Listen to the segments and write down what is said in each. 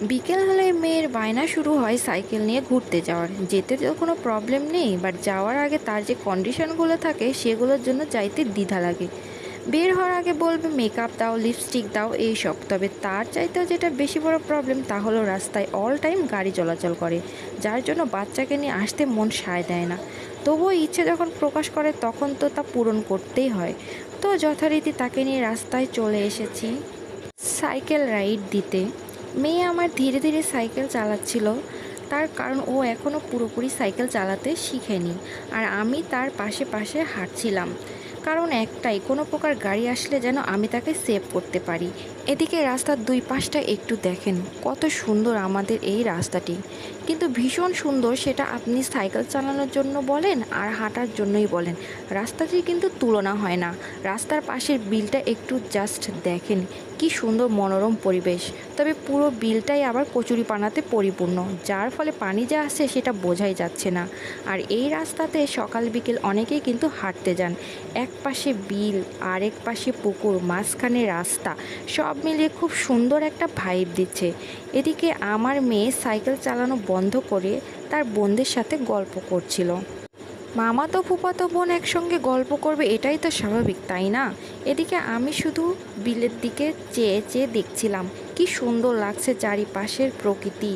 বিকেল হলে মেয়ের বায়না শুরু হয় সাইকেল নিয়ে ঘুরতে যাওয়ার। যেতে তো কোনো প্রবলেম নেই, বাট যাওয়ার আগে তার যে কন্ডিশনগুলো থাকে সেগুলোর জন্য যাইতে দ্বিধা লাগে। বের হওয়ার আগে বলবে মেকআপ দাও, লিপস্টিক দাও, এইসব। তবে তার চাইতেও যেটা বেশি বড় প্রবলেম তা হলো রাস্তায় অল টাইম গাড়ি চলাচল করে, যার জন্য বাচ্চাকে নিয়ে আসতে মন সায় দেয় না। তবুও ইচ্ছে যখন প্রকাশ করে তখন তো তা পূরণ করতেই হয়। তো যথারীতি তাকে নিয়ে রাস্তায় চলে এসেছি সাইকেল রাইড দিতে। মেয়ে আমার ধীরে ধীরে সাইকেল চালাচ্ছিল, তার কারণ ও এখনও পুরোপুরি সাইকেল চালাতে শিখেনি। আর আমি তার পাশে পাশে হাঁটছিলাম, কারণ একটাই, কোনো প্রকার গাড়ি আসলে যেন আমি তাকে সেভ করতে পারি। এদিকে রাস্তার দুই পাশটা একটু দেখেন, কত সুন্দর আমাদের এই রাস্তাটি। কিন্তু ভীষণ সুন্দর, সেটা আপনি সাইকেল চালানোর জন্য বলেন আর হাঁটার জন্যই বলেন, রাস্তাটির কিন্তু তুলনা হয় না। রাস্তার পাশের বিলটা একটু জাস্ট দেখেন, কি সুন্দর মনোরম পরিবেশ। তবে পুরো বিলটাই আবার কচুরিপানাতে পরিপূর্ণ, যার ফলে পানি যে আসছে সেটা বোঝাই যাচ্ছে না। আর এই রাস্তাতে সকাল বিকেল অনেকেই কিন্তু হাঁটতে যান। এক পাশে বিল, আরেক পাশে পুকুর, মাঝখানে রাস্তা, সব মিলিয়ে খুব সুন্দর একটা ভাইব দিচ্ছে। এদিকে আমার মেয়ে সাইকেল চালানো বন্ধ করে তার বোনদের সাথে গল্প করছিল। মামাতো ফুফাতো বোন একসঙ্গে গল্প করবে, এটাই তো স্বাভাবিক, তাই না? এদিকে আমি শুধু বিলের দিকে চেয়ে চেয়ে দেখছিলাম, কি সুন্দর লাগছে চারিপাশের প্রকৃতি।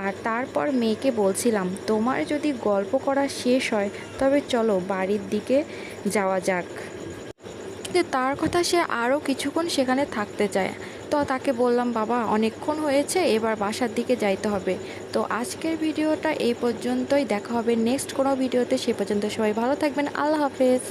আর তারপর মেয়েকে বলছিলাম, তোমার যদি গল্প করা শেষ হয় তবে চলো বাড়ির দিকে যাওয়া যাক। কিন্তু তার কথা, সে আরও কিছুক্ষণ সেখানে থাকতে চায়। তো তাকে বললাম, বাবা অনেকক্ষণ হয়েছে, এবার বাসার দিকে যাইতে হবে। তো আজকের ভিডিওটা এই পর্যন্তই, দেখা হবে নেক্সট কোনো ভিডিওতে। সে পর্যন্ত সবাই ভালো থাকবেন, আল্লাহ হাফেজ।